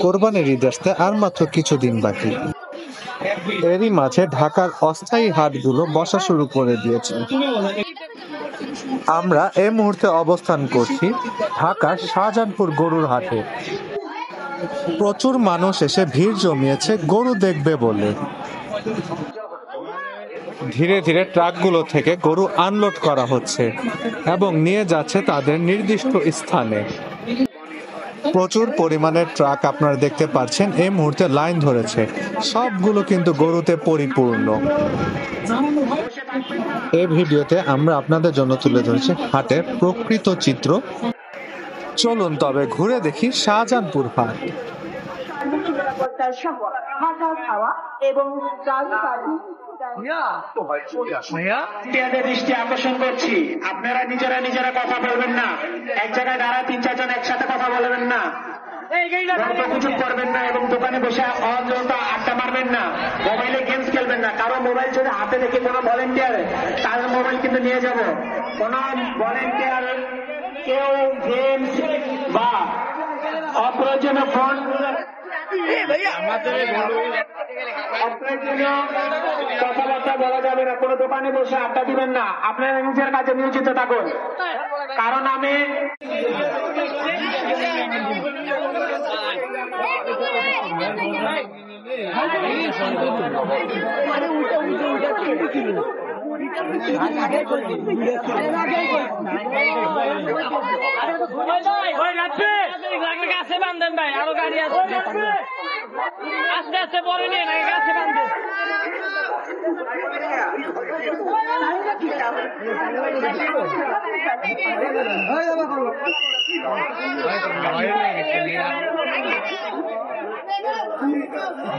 কোরবানির ঈদ আসতে আর মাত্র কিছুদিন বাকি। এরই মাঝে ঢাকার অস্থায়ী হাটগুলো বসা শুরু করে দিয়েছে। আমরা এই মুহূর্তে অবস্থান করছি ঢাকার শাহজাহানপুর গরুর হাটে। প্রচুর মানুষ এসে ভিড় জমিয়েছে গরু দেখবে বলে। ধীরে ধীরে ট্রাকগুলো থেকে গরু আনলোড করা হচ্ছে এবং নিয়ে যাচ্ছে তাদের নির্দিষ্ট স্থানে। প্রচুর পরিমাণের ট্রাক আপনারা দেখতে পাচ্ছেন এই মুহূর্তে লাইন ধরেছে, সবগুলো কিন্তু গরুতে পরিপূর্ণ। এই ভিডিওতে আমরা আপনাদের জন্য তুলে ধরেছি হাটের প্রকৃত চিত্র। চলুন তবে ঘুরে দেখি শাহজাহানপুর হাট। দৃষ্টি আকর্ষণ করছি, আপনারা নিজেরা কথা বলবেন না, এক জায়গায় দাঁড়া ৩-৪ জন একসাথে কথা বলবেন না, গুজব করবেন না এবং দোকানে বসে অযথা আড্ডা মারবেন না, মোবাইলে গেমস খেলবেন না। কারো মোবাইল যদি হাতে দেখে কোনো ভলেন্টিয়ার তার মোবাইল কিন্তু নিয়ে যাব। কোন ভলেন্টিয়ার কেউ গেমস বা অপ্রয়োজনীয় ফোন কথাবার্তা বলা যাবে না, কোনো দোকানে বসে আড্ডা দিবেন না। আপনারা নিজের কাজে নিয়োজিত থাকুন, কারণ আমি গাছে বান্ধেন ভাই, আরো গাড়ি আছে, আস্তে আস্তে পরে নিয়ে নাকি গাছে বান্ধেন।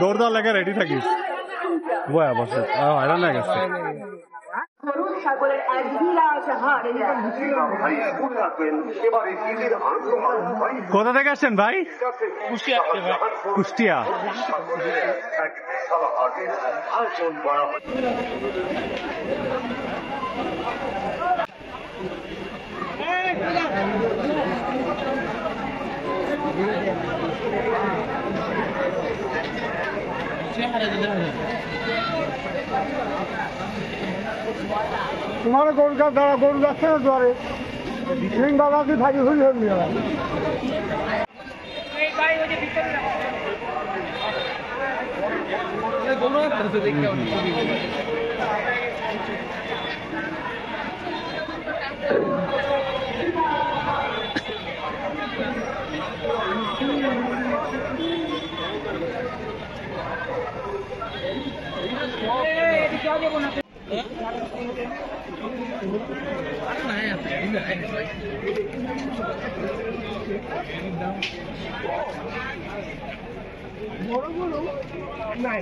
দৌড় লেগে রেডি থাকিস বসে হয়রান হয়ে গেছে। কোথা থেকে আসছেন ভাই? কুষ্টিয়া। তোমার গরু দ্বারা গরু যাচ্ছে না দুয়ারে বাবা কি থাকি হইল নাই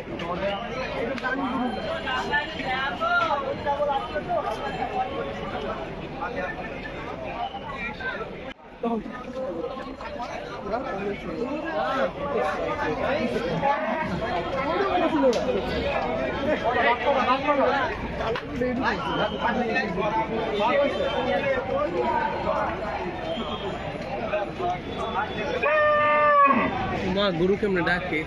মা গুরু কেমনে ডাকে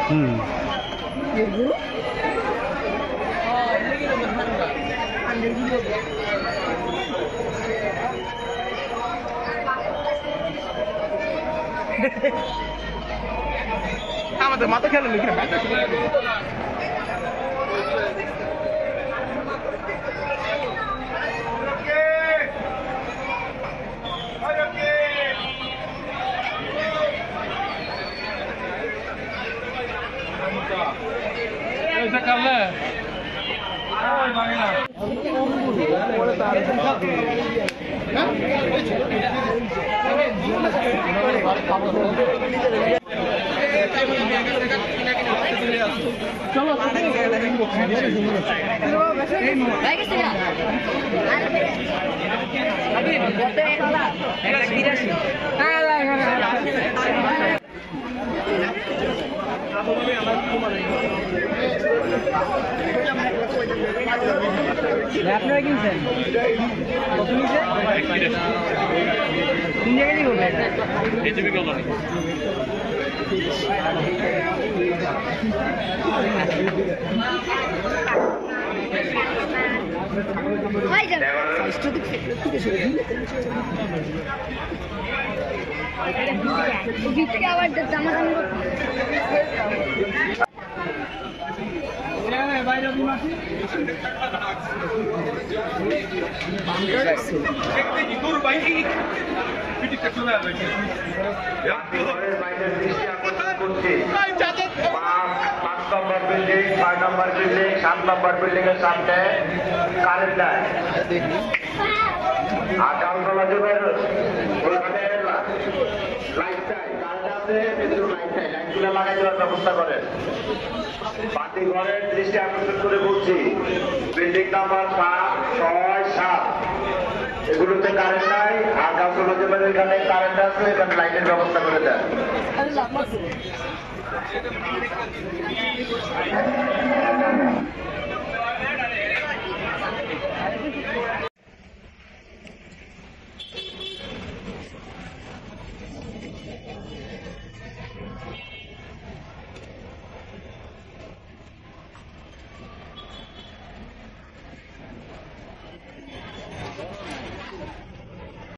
হুম আমাদের মাথা খেলে লিখে আপনারা কিনছেন কত নিচে 3 জায়গায় নিব এজিবি কলোনি আবার দামাদামি বাইরে গরু বাইরে পিটিটা চলে আসবে ঘরের বাইরের দৃষ্টি আকর্ষণ করছি 5 নম্বর বিল্ডিং 6 নম্বর বিল্ডিং 7 নম্বর বিল্ডিং এর সামনে কারেন্ট লাইন আর ডাউনতলা জমির ওইখানে লাইট চাই কারেন্ট আছে কিন্তু লাইট চাই লাইটগুলো লাগাই দেওয়ার ব্যবস্থা করেন বাতি ঘরের দৃষ্টি আকর্ষণ করে বলছি বিল্ডিং নাম্বার 6, 7 এগুলোতে কারেন্ট নাই আর ডাউনতলা জমির এখানে কারেন্ট আছে এখানে লাইটের ব্যবস্থা করে দেন